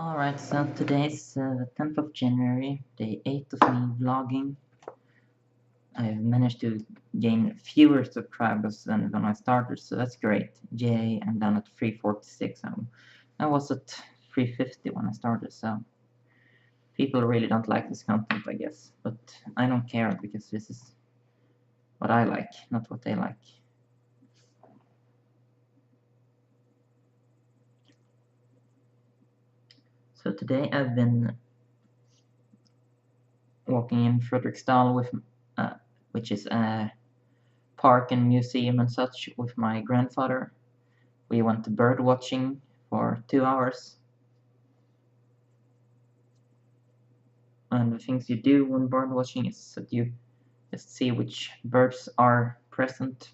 Alright, so today's the 10th of January, day 8 of me vlogging. I've managed to gain fewer subscribers than when I started, so that's great. Yay, I'm down at 346. I was at 350 when I started, so people really don't like this content, I guess. But I don't care, because this is what I like, not what they like. So today I've been walking in Frederiksdal with, which is a park and museum and such, with my grandfather. We went bird watching for 2 hours. And the things you do when bird watching is that you just see which birds are present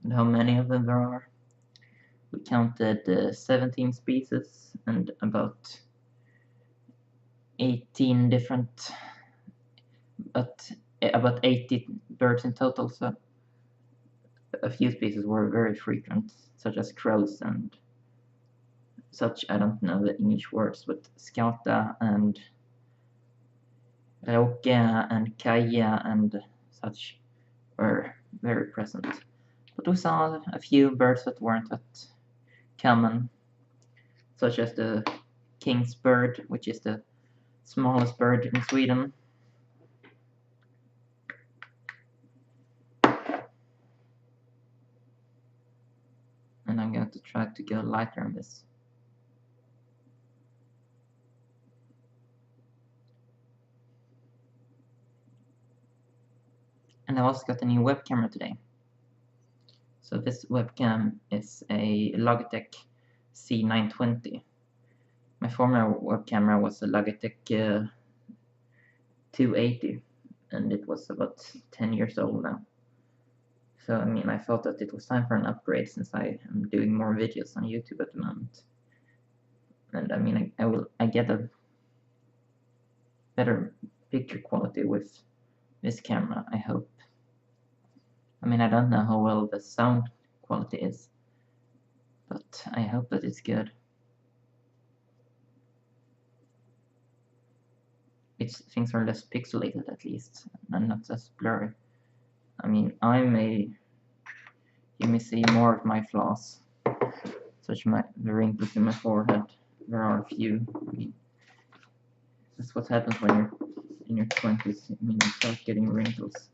and how many of them there are. We counted 17 species and about 18 different, about 80 birds in total, so a few species were very frequent, such as crows and such. I don't know the English words, but skata and Rauke and Kaja and such were very present. But we saw a few birds that weren't that common, such as the king's bird, which is the smallest bird in Sweden. And I'm going to try to go lighter on this. And I also got a new web camera today. So this webcam is a Logitech C920. My former web camera was a Logitech 280, and it was about 10 years old now. So I mean, I thought that it was time for an upgrade, since I am doing more videos on YouTube at the moment. And I mean, I get a better picture quality with this camera, I hope. I mean, I don't know how well the sound quality is, but I hope that it's good. Things are less pixelated, at least, and not as blurry. I mean, you may see more of my flaws, such as the wrinkles in my forehead. There are a few. I mean, that's what happens when you're in your 20s. I mean, you start getting wrinkles.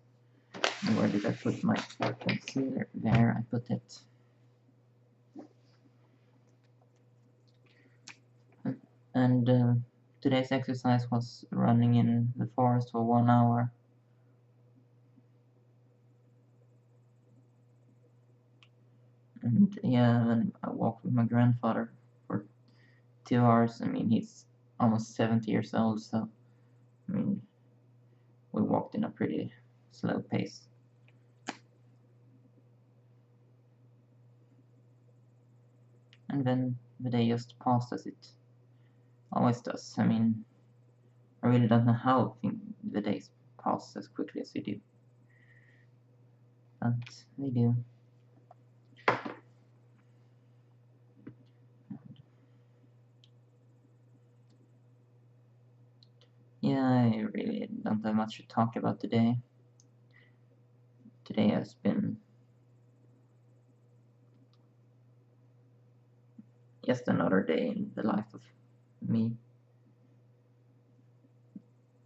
And where did I put my concealer? There, I put it. And today's exercise was running in the forest for 1 hour. And yeah, and I walked with my grandfather for 2 hours. I mean, he's almost 70 years old, so I mean, we walked in a pretty slow pace. And then the day just passed as it always does. I mean, I really don't know how the days pass as quickly as they do. But they do. Yeah, I really don't have much to talk about today. Today has been just another day in the life of me.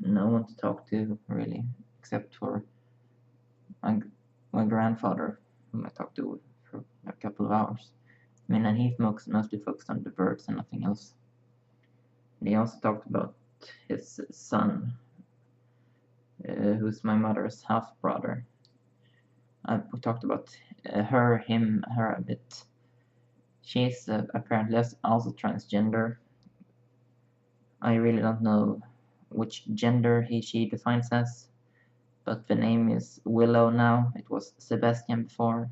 No one to talk to, really, except for my grandfather, whom I talked to for a couple of hours. I mean, and he mostly focused on the birds and nothing else. And he also talked about his son, who's my mother's half-brother. We talked about her a bit. She's apparently also transgender. I really don't know which gender she defines as, but the name is Willow now. It was Sebastian before.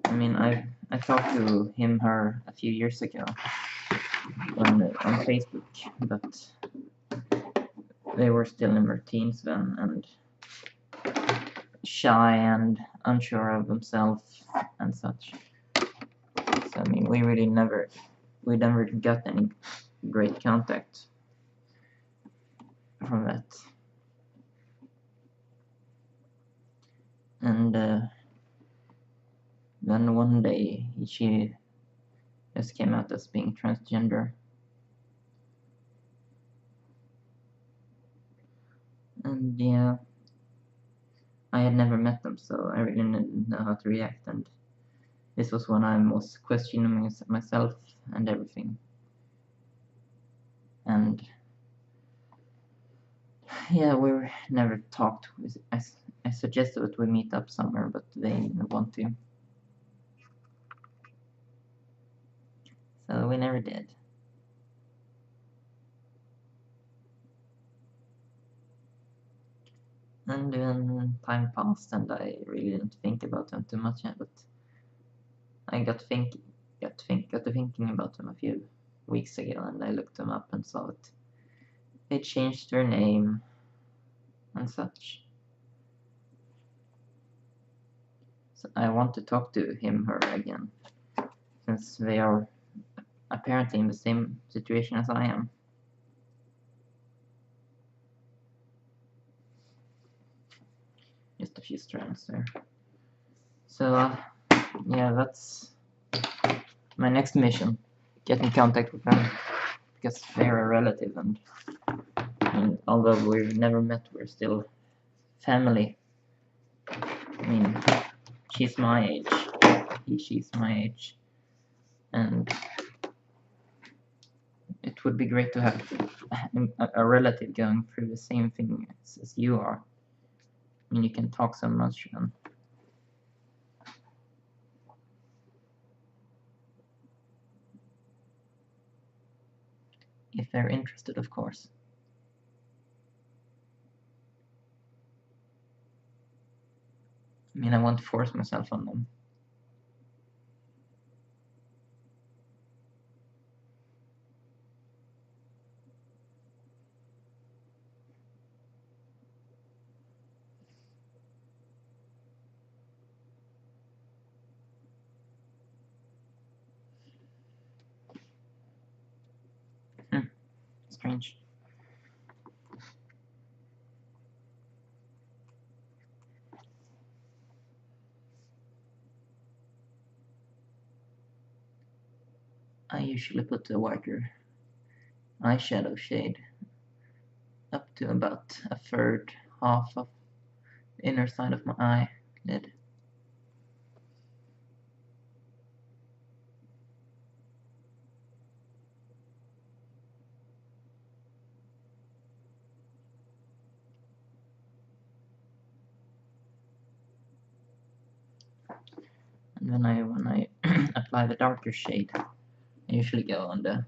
I mean, I talked to her a few years ago on Facebook, but they were still in their teens then, and shy and unsure of themselves and such. So I mean, we never got any great contact from that. And then one day she just came out as being transgender. And yeah, I had never met them, so I really didn't know how to react, and this was when I was questioning myself and everything. And yeah, we never talked. I suggested that we meet up somewhere, but they didn't want to. So we never did. And then time passed, and I really didn't think about them too much, but I got to thinking about them a few weeks ago, and I looked them up and saw that they changed their name and such. So I want to talk to her again, since they are apparently in the same situation as I am. Just a few strands there. So yeah, that's my next mission. Get in contact with them, because they're a relative, and although we've never met, we're still family. I mean, she's my age, she's my age, and it would be great to have a relative going through the same thing as you are. I mean, you can talk so much, and if they're interested, of course. I mean, I won't force myself on them. Strange. I usually put a wider eyeshadow shade up to about a third, half of the inner side of my eyelid. And then when I apply the darker shade, I usually go on the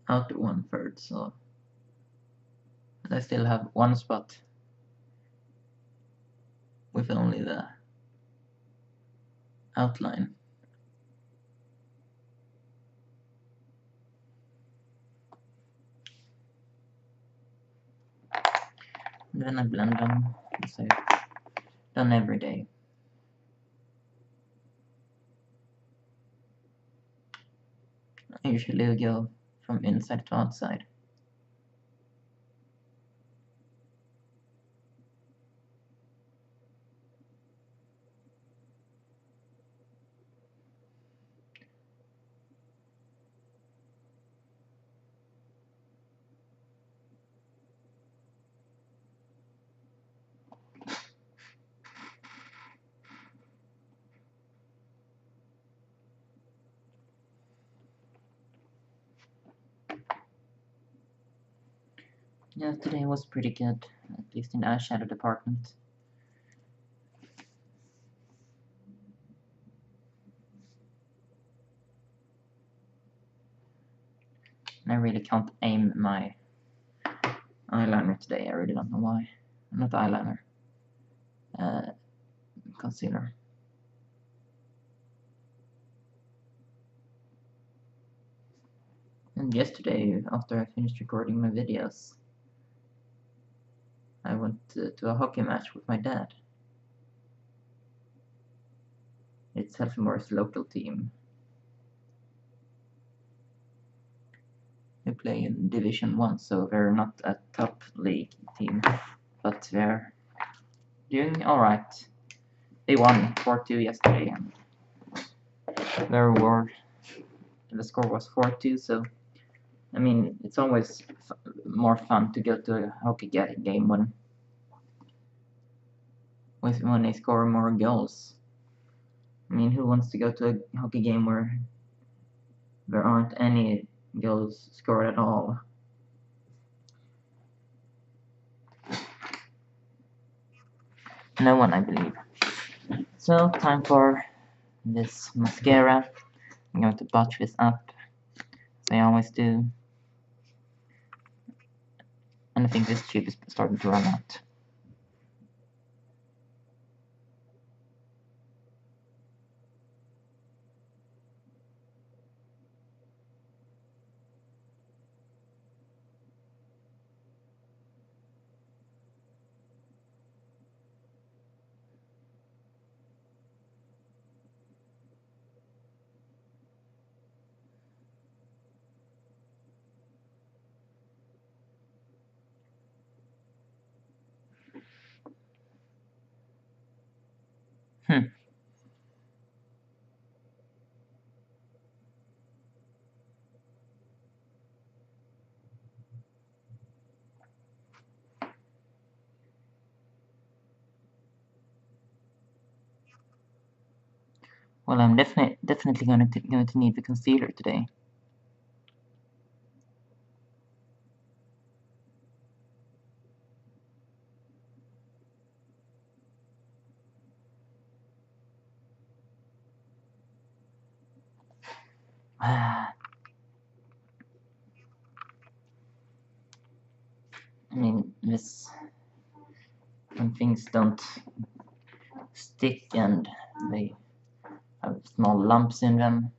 outer 1/3, so I still have one spot with only the outline. And then I blend them, as I've done every day. I usually go from inside to outside. Yeah, today was pretty good, at least in the eyeshadow department. And I really can't aim my eyeliner today, I really don't know why. Not eyeliner. Concealer. And yesterday, after I finished recording my videos, I went to a hockey match with my dad. It's Helsingborg's local team. We play in Division 1, so we're not a top league team, but we're doing alright. They won 4-2 yesterday, and the score was 4-2, so I mean, it's always more fun to go to a hockey game when they score more goals. I mean, who wants to go to a hockey game where there aren't any goals scored at all? No one, I believe. So, time for this mascara. I'm going to botch this up, as I always do. And I think this tube is starting to run out. Well, I'm definitely going to need the concealer today. I mean, this when things don't stick and they have small lumps in them.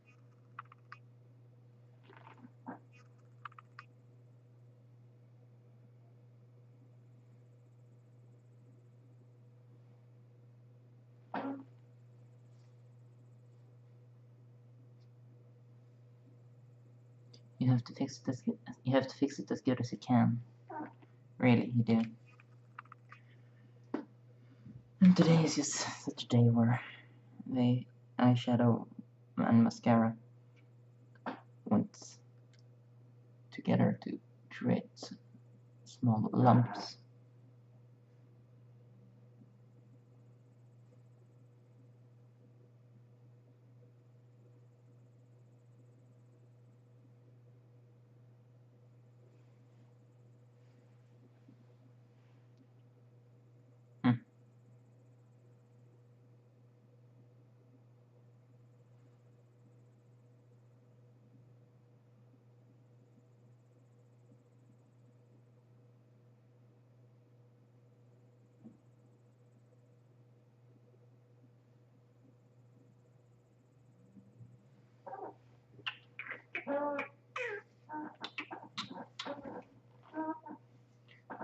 You have to fix it as good as you can. Really, you do. And today is just such a day where the eyeshadow and mascara went together to create small lumps.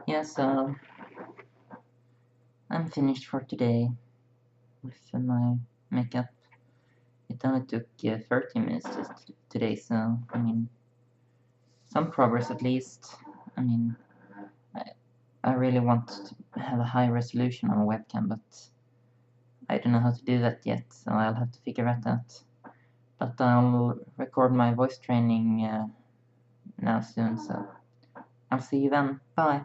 Yeah, so I'm finished for today with my makeup. It only took 30 minutes just today, so I mean, some progress at least. I mean, I really want to have a high resolution on a webcam, but I don't know how to do that yet, so I'll have to figure that out. But I'll record my voice training now soon, so I'll see you then. Bye!